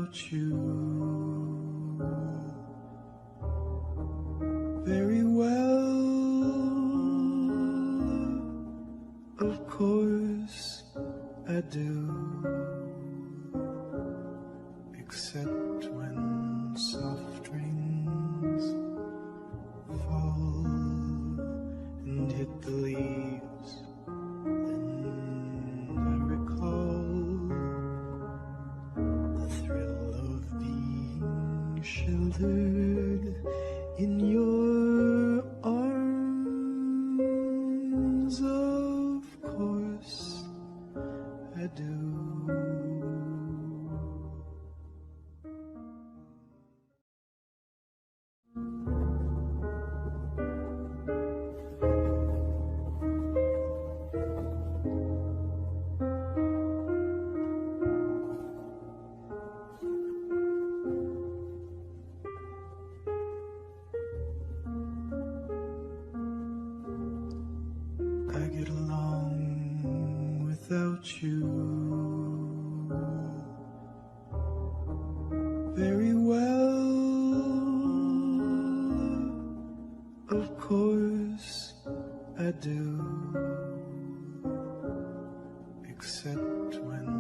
without you. Very well, of course I do, except when soft rains fall and hit the leaves. Then I recall the thrill of being sheltered in your arms. Of course I do. I get along without you very well. Of course I do, except when